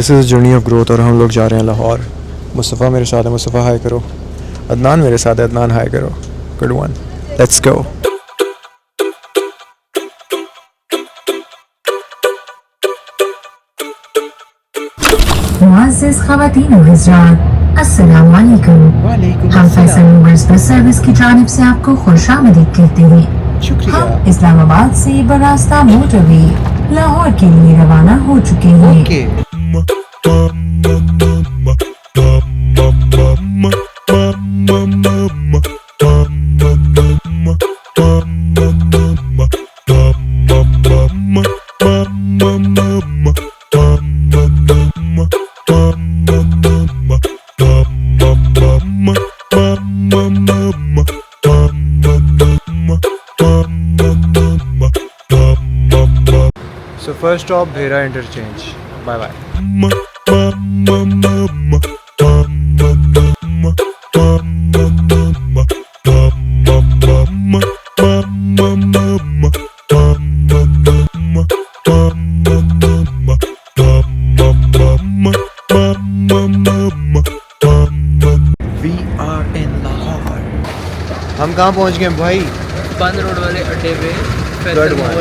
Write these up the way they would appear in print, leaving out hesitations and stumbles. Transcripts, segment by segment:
This is journey of growth और हम लोग जा रहे हैं लाहौर। मुस्तफ़ा मेरे साथ है, मुस्तफ़ा हाय करो। अदनान मेरे साथ है, अदनान हाय करो। Good one, let's go. मुअज़्ज़िज़ ख़वातीन व हज़रात, अस्सलाम वालेकुम। हम फैसल मूवर्स बस सर्विस की जानिब से आपको खुशामदीद कहते हैं। शुक्रिया। हम इस्लामाबाद से बरास्ता मोटरवे लाहौर के लिए रवाना हो चुके हैं। Okay. So first stop Bhera interchange. Bye bye. We are in Lahore. हम कहाँ पहुँच गए भाई? बंद रोड वाले अड्डे पे Good one.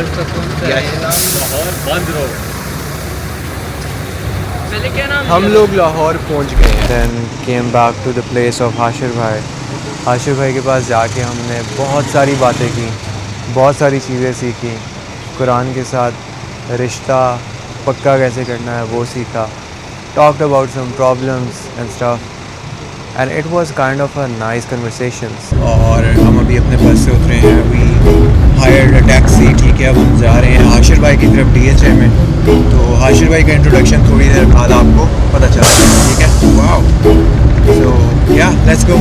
लाहौर बंद रोड। पहले क्या नाम हम लोग लाहौर पहुंच गए। Then came back to the place of Hashir भाई। हाशिर भाई के पास जाके हमने बहुत सारी बातें की, बहुत सारी चीज़ें सीखी। कुरान के साथ रिश्ता पक्का कैसे करना है वो सीखा। Talked about some problems and stuff and it was kind of a nice conversations। और हम अभी अपने बस से उतरे हैं। We hired a taxi। ठीक है, अब हम जा रहे हैं हाशिर भाई की तरफ DHA में। तो हाशिर भाई का इंट्रोडक्शन थोड़ी देर बाद आपको पता चला, ठीक है। वाओ, सो या लेट्स गो।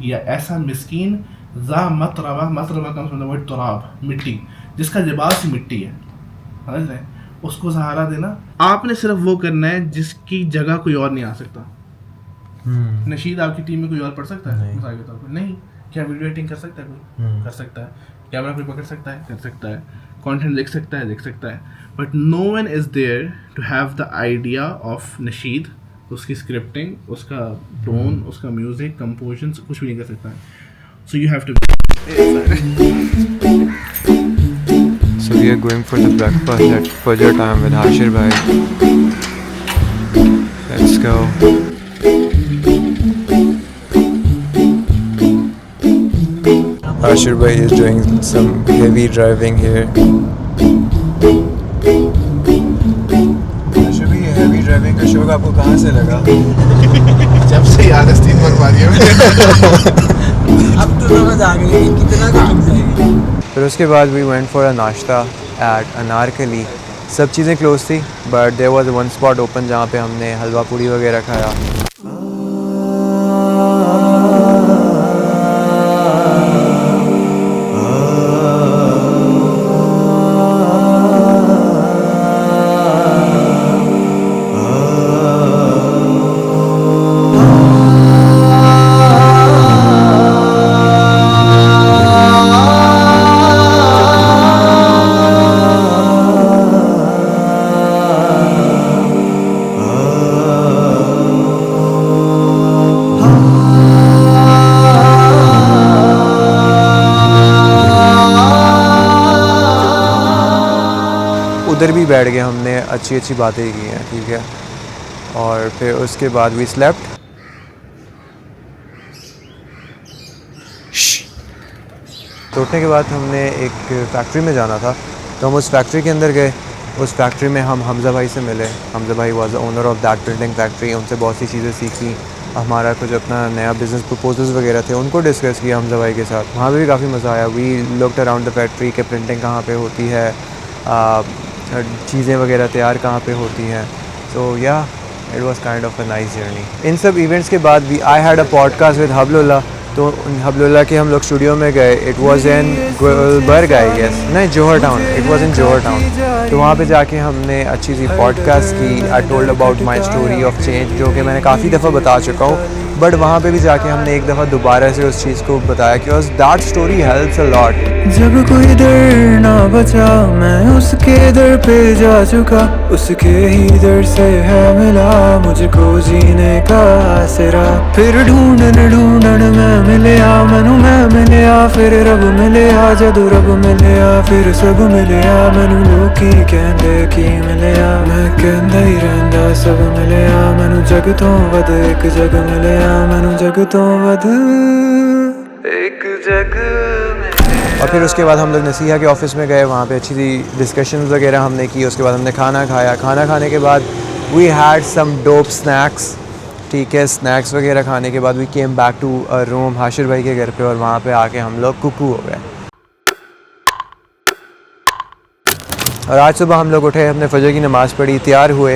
या ऐसा मिस्कीन ज़ा मतरबा कम समझ वर्ड तुराब, मिट्टी जिसका लिबास ही मिट्टी है, समझ रहे हैं? उसको सहारा देना। आपने सिर्फ वो करना है जिसकी जगह कोई और नहीं आ सकता। नशीद आपकी टीम में कोई और पढ़ सकता है मिसाल के तौर पर? नहीं। क्या वीडियो एडिटिंग कर सकता है कोई? कर सकता है। कैमरा कोई पकड़ सकता है? कर सकता है। कंटेंट लिख सकता है? लिख सकता है। But no one is there to have the idea of नशीद, उसकी स्क्रिप्टिंग, उसका टोन, उसका म्यूजिक, कंपोजिशन, कुछ भी नहीं कर सकता है। So you have to So we are going for the breakfast at Fajr time with Hashir bhai. Let's go. Hashir bhai is doing some heavy driving here. Hashir bhai, heavy driving का शौक आपको कहाँ से लगा? जब से याद है 3 बार मारी है। अब तो समझ आ गई कि कितना कुछ चुक जाएगी। फिर उसके बाद वी वेंट फॉर अ नाश्ता एट अनारकली। सब चीज़ें क्लोज थी but there was one spot open जहाँ पे हमने हलवा पूड़ी वगैरह खाया। उधर भी बैठ गए हमने, अच्छी अच्छी बातें की हैं, ठीक है। और फिर उसके बाद वी स्लेप्ट। तो उठने के बाद हमने एक फैक्ट्री में जाना था, तो हम उस फैक्ट्री के अंदर गए। उस फैक्ट्री में हम हमज़ा भाई से मिले। हमज़ा भाई was the owner of that printing factory. उनसे बहुत सी चीज़ें सीखी। हमारा कुछ अपना नया बिज़नेस प्रपोजल्स वगैरह थे, उनको डिस्कस किया हमज़ा भाई के साथ। वहाँ भी काफ़ी मज़ा आया। We looked around the factory के प्रिंटिंग कहाँ पे होती है, चीज़ें वगैरह तैयार कहाँ पे होती हैं। So yeah it was kind of a nice journey. इन सब इवेंट्स के बाद भी I had a podcast with Hablullah तो हबलुल्लाह के हम लोग स्टूडियो में गए. It was in Gulberg I guess, नहीं Johar Town, it was in Johar Town. तो वहाँ पे जाके हमने अच्छी सी पॉडकास्ट की. I told about my story of change, जो कि मैंने काफ़ी दफ़ा बता चुका हूँ, बट वहाँ पे भी जाके हमने एक दफ़ा दोबारा से उस चीज़ को बताया कि that story helps a lot. जब कोई दर ना बचा मैं उसके दर पे जा चुका, उसके ही दर से है मिला मुझको जीने का आसरा. फिर ढूंढन ढूंढन मैं मिलया, मैनू मैं मिलया, फिर रब मिलया, जदू रब मिलया फिर सब मिलया. मैनू लोकी कहंदे की मिलया, मैं कहंदा ही रहंदा सब मिलया. मैनू जग तो वध एक जग मिलया, मैनू जग तो वध एक जग. और फिर उसके बाद हम लोग नसीहा के ऑफिस में गए. वहाँ पे अच्छी सी डिस्कशंस वगैरह हमने की. उसके बाद हमने खाना खाया. खाना खाने के बाद we had some dope snacks. ठीक है, स्नैक्स वगैरह खाने के बाद we came back to a room Hashir भाई के घर पे, और वहाँ पे आके हम लोग कुकू हो गए. और आज सुबह हम लोग उठे, हमने फजर की नमाज़ पढ़ी, तैयार हुए,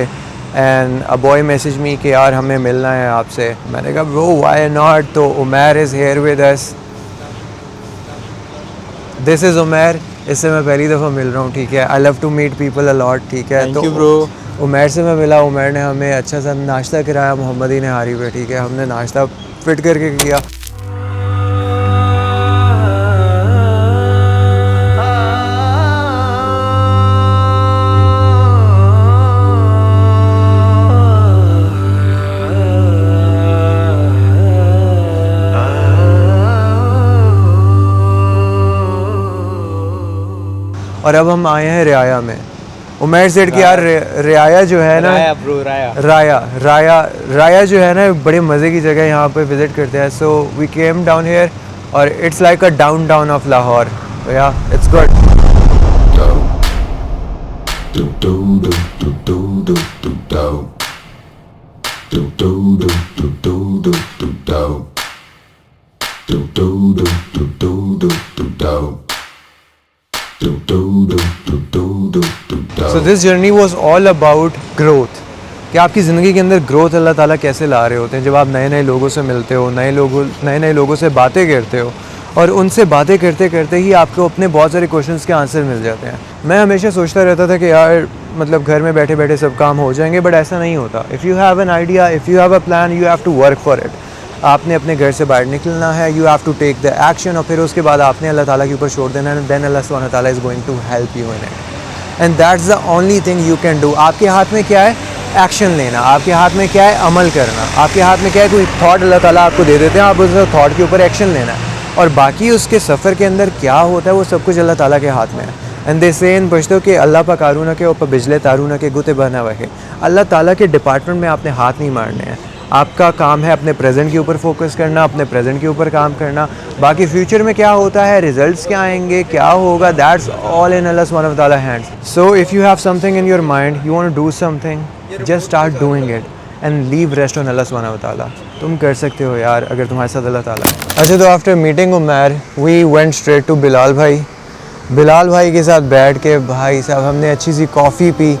and a boy message me कि यार हमें मिलना है आपसे. मैंने कहा ब्रो व्हाई नॉट. तो Umair is here with us. This is Umair. इससे मैं पहली दफ़ा मिल रहा हूँ. ठीक है, I love to meet people a lot. ठीक है, तो ब्रो. उमैर से मैं मिला. उमैर ने हमें अच्छा सा नाश्ता कराया मोहम्मदी नहारी पे. ठीक है, हमने नाश्ता फिट करके किया. और अब हम आए हैं रियाया में. उमैर सेठ की यार रियाया जो है ना, राया जो है ना, बड़े मज़े की जगह है. यहाँ पे विज़िट करते हैं. So we came down here और it's like a downtown of Lahore. Yeah it's good. So this journey was all about growth. कि आपकी ज़िंदगी के अंदर ग्रोथ अल्लाह ताला कैसे ला रहे होते हैं. जब आप नए नए लोगों से मिलते हो, नए लोगों से बातें करते हो, और उनसे बातें करते करते ही आपको अपने बहुत सारे क्वेश्चंस के आंसर मिल जाते हैं. मैं हमेशा सोचता रहता था कि यार मतलब घर में बैठे बैठे सब काम हो जाएंगे, बट ऐसा नहीं होता. If you have an idea, if you have a plan, you have to work for it. आपने अपने घर से बाहर निकलना है, you have to take the action, और फिर उसके बाद आपने अल्लाह ताला के ऊपर छोड़ देना है. देन अल्लाह सुब्हानहू व तआला is going to help you in it, and that's the only thing you can do. आपके हाथ में क्या है? एक्शन लेना. आपके हाथ में क्या है? अमल करना. आपके हाथ में क्या है? कोई थॉट अल्लाह ताला आपको दे देते हैं, आप उस थॉट के ऊपर एक्शन लेना है, और बाकी उसके सफ़र के अंदर क्या होता है वो सब कुछ अल्लाह ताला के हाथ में है. एंड दे से इन पछतो कि अल्लाह पा कारूना के ऊपर बिजले तारूना के गुते बना हुआ है. अल्लाह ताला के डिपार्टमेंट में आपने हाथ नहीं मारने हैं. आपका काम है अपने प्रेजेंट के ऊपर फोकस करना, अपने प्रेजेंट के ऊपर काम करना. बाकी फ्यूचर में क्या होता है, रिजल्ट्स क्या आएंगे, क्या होगा, दैट्स ऑल इन अल्लाह सुब्हानहू व तआला hands. So if you have something in your mind, you want to do something, just start doing it and leave rest on Allah सुब्हानहू व तआला. तुम कर सकते हो यार अगर तुम्हारे साथ अल्लाह ताला है. अच्छा, तो after meeting Umair we went straight to Bilal भाई. बिलाल भाई के साथ बैठ के भाई साहब हमने अच्छी सी कॉफ़ी पी.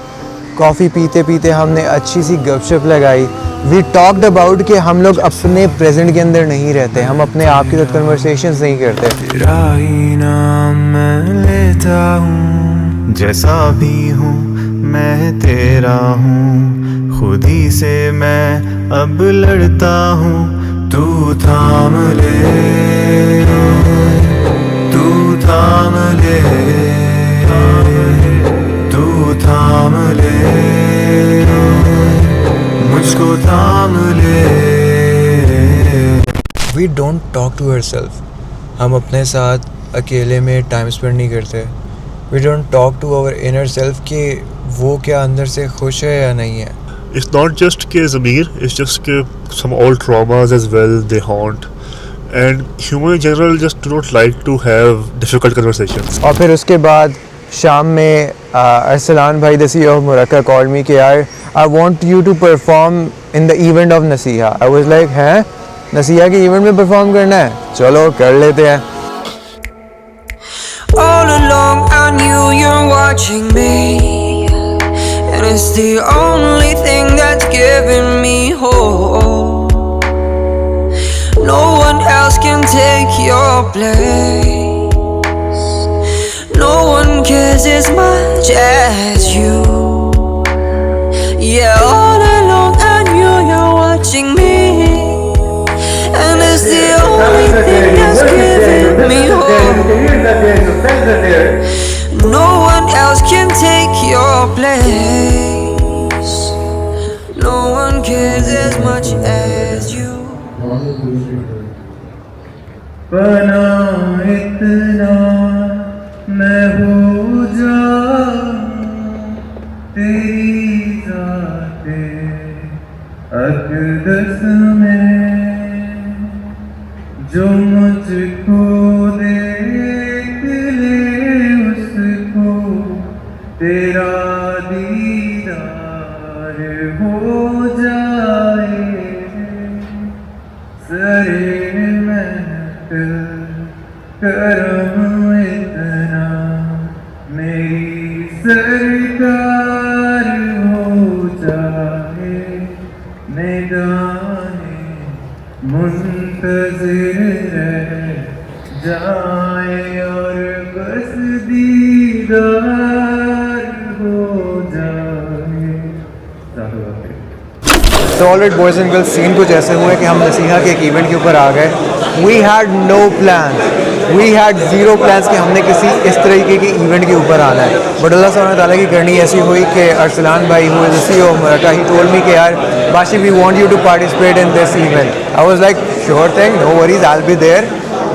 कॉफ़ी पीते पीते हमने अच्छी सी गपशप लगाई. वी टॉक्ड अबाउट कि हम लोग अपने प्रेजेंट के अंदर नहीं रहते, हम अपने आप के साथ कन्वर्सेशंस नहीं करते. तेरा ही नाम मैं लेता हूँ, जैसा भी हूँ मैं तेरा हूँ, खुद ही से मैं अब लड़ता हूँ. तू थाम ले, तू थाम ले, तू थाम ले, मुझको थाम ले. We don't talk to ourselves. हम अपने साथ अकेले में टाइम स्पेंड नहीं करते. We don't talk to our inner self कि वो क्या अंदर से खुश है या नहीं है. It's not just के ज़मीर, it's just के some old traumas as well they haunt, and human in general just do not like to have difficult conversations. और फिर उसके बाद शाम में अरसलान भाई the CEO of Muraqqa called me कि यार I want you to perform in the event of Naseeha. I was like हैं, नसीहा के इवेंट में परफॉर्म करना है, चलो कर लेते हैं. All along I knew you're watching me, and it's the only thing that's giving me hope. No one else can take your place. No one cares as much as you. Yeah, all along I knew you're watching me, and it's the only thing that's giving me hope. No one else can take your place. No one cares as much as you. बना इतना मैं हो जाऊं तेरी ज़ाते अक़दस में, जो मुझको देख ले उसको तेरा दीदार हो जाए। सरे महफिल करम इतना मेरी सरकार हो जाए। मैदाने मुंतज़िर रह जाए और बस दीदार हो जाए। तो alright boys and girls, scene कुछ ऐसे हुए कि हम नसीहा के एक इवेंट के ऊपर आ गए। We had no plan, we had zero plans कि हमने किसी इस तरीके के इवेंट के ऊपर आना है। बट अल्लाह सुब्हानहू व तआला की करनी ऐसी हुई कि अरसलान भाई who is the CEO of Maratha, he told me कि यार Bashi we want you to participate in this event. I was like sure thing, no worries, I will be there.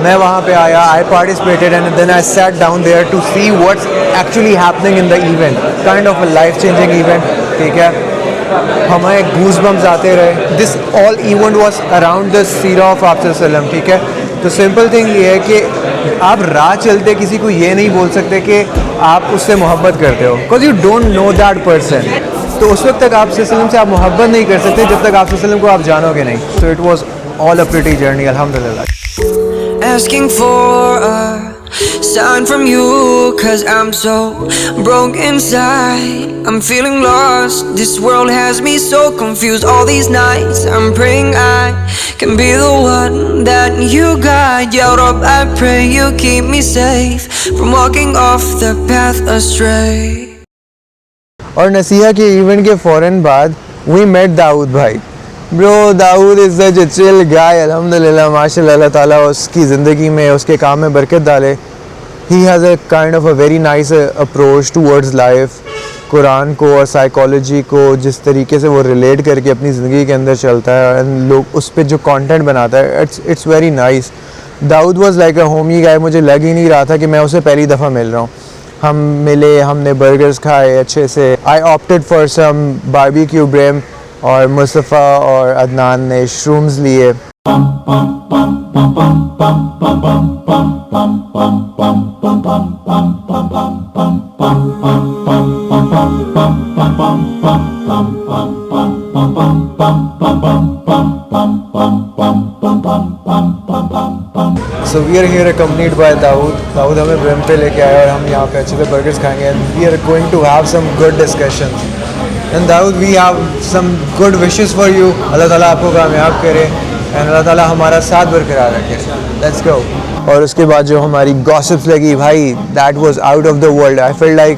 मैं वहाँ पे आया, I participated and then I sat down there to see what's actually happening in the event. Kind of a life changing event, ठीक है। हमें goose bumps आते रहे। This all event was around the Sira of आप सल्लम, ठीक है। तो simple thing ये है कि आप राह चलते किसी को ये नहीं बोल सकते कि आप उससे मोहब्बत करते हो, because you don't know that person. तो उस वक्त तक आप सल्लम से आप मोहब्बत नहीं कर सकते जब तक आप सल्लम को आप जानोगे नहीं। So it was all a pretty journey, अल्हम्दुलिल्लाह। Asking for a sign from you, 'cause I'm so broke inside. I'm feeling lost, this world has me so confused. All these nights I'm praying I can be the one that you guide. Ya Rabb, I pray you keep me safe from walking off the path astray. और नसीहा के event के फ़ौरन बाद we met Dawood भाई। Bro, Dawood is such a chill guy, अल्हम्दुलिल्लाह, माशाल्लाह, अल्लाह ताला उसकी ज़िंदगी में, उसके काम में बरकत डाले। He has a kind of a very nice approach towards life. Quran को और साइकोलॉजी को जिस तरीके से वो रिलेट करके अपनी ज़िंदगी के अंदर चलता है एंड लोग उस पर जो कंटेंट बनाता है, it's very nice. Daud was like a homie guy. मुझे लग ही नहीं रहा था कि मैं उसे पहली दफ़ा मिल रहा हूँ। हम मिले, हमने बर्गर्स खाए अच्छे से। I opted for some barbecue bream और मुस्तफ़ा और अदनान ने श्रूम्स लिए। So we are here accompanied by Dawood हमें ब्रेम पे लेके आया और हम यहाँ पे अच्छे से बर्गर्स खाएंगे and we are going to have some good discussions. And Dawood, we have some good wishes for you. अल्लाह ताला आपको कामयाब करे and अल्लाह ताला हमारा साथ बरकरार रखे। Let's go. और उसके बाद जो हमारी गॉसिप्स लगी भाई, that was out of the world. I felt like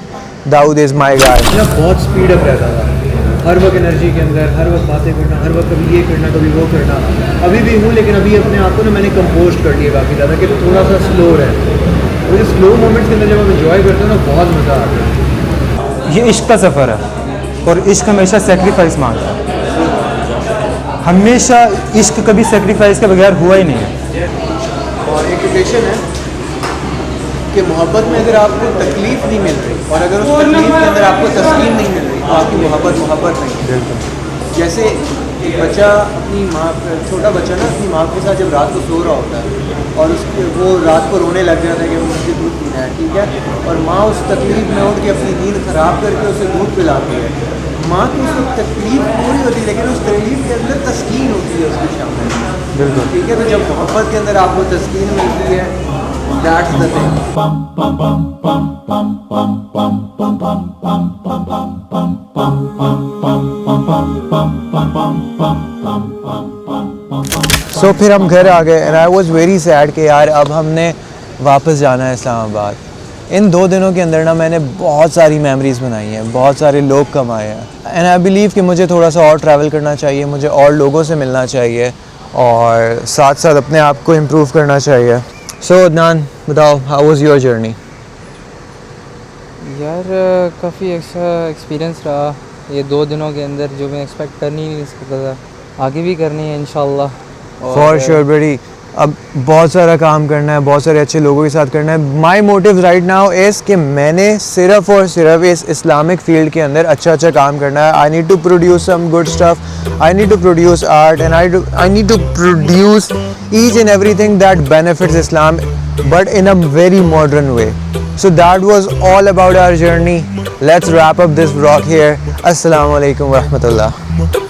Dawood is my guy. बहुत स्पीड अप रहता था, हर वक्त एनर्जी के अंदर, हर वक्त बातें करना, हर वक्त कभी ये करना कभी वो करना। अभी भी हूँ, लेकिन अभी अपने आप को ना मैंने कंपोज कर लिया काफ़ी ज़्यादा कि थोड़ा सा स्लो रहे। मुझे स्लो मोमेंट्स के अंदर जब हम इन्जॉय करते हैं ना, बहुत मज़ा आता है। ये इश्क का सफ़र है और इश्क हमेशा सेक्रीफाइस मांगता है। हमेशा इश्क कभी सेक्रीफाइस के बगैर हुआ ही नहीं है। और एक रिलेशन है कि मोहब्बत में अगर आपको तकलीफ़ नहीं मिल रही और अगर उस तकलीफ़ के अंदर आपको तस्कीन नहीं मिल रही तो आपकी मोहब्बत नहीं है। जैसे एक बच्चा अपनी माँ, छोटा बच्चा ना अपनी माँ के साथ जब रात को सो रहा होता है और वो रात को रोने लग जाता है कि मुझे दूध पीना है, ठीक है, और माँ उस तकलीफ़ में उठ के अपनी नींद ख़राब करके उसे दूध पिलाती है। माँ की उसको तकलीफ़ पूरी होती है लेकिन उस तकलीफ़ के अंदर तस्कीन होती है उसके सामने, बिल्कुल, ठीक है। तो जब मोहब्बत के अंदर आपको तस्कीन मिलती है That's the thing. सो फिर हम घर आ गए and I was very sad कि यार अब हमने वापस जाना है इस्लामाबाद। इन 2 दिनों के अंदर ना मैंने बहुत सारी मेमोरीज़ बनाई हैं, बहुत सारे लोग कमाए हैं एंड आई बिलीव कि मुझे थोड़ा सा और ट्रैवल करना चाहिए, मुझे और लोगों से मिलना चाहिए और साथ साथ अपने आप को इम्प्रूव करना चाहिए। सो अदनान बताओ, हाउ वाज योर जर्नी? यार काफ़ी अच्छा एक्सपीरियंस रहा ये 2 दिनों के अंदर, जो मैं एक्सपेक्ट करनी नहीं सकता था, आगे भी करनी है इंशाल्लाह। फॉर श्योर बड़ी, अब बहुत सारा काम करना है, बहुत सारे अच्छे लोगों के साथ करना है। My motive right now is कि मैंने सिर्फ और सिर्फ इस इस्लामिक फील्ड के अंदर अच्छा काम करना है। I need to produce some good stuff, I need to produce art and I need to produce each and everything that benefits Islam but in a very modern way. So that was all about our journey. Let's wrap up this vlog here. Assalamu alaikum wa rahmatullah.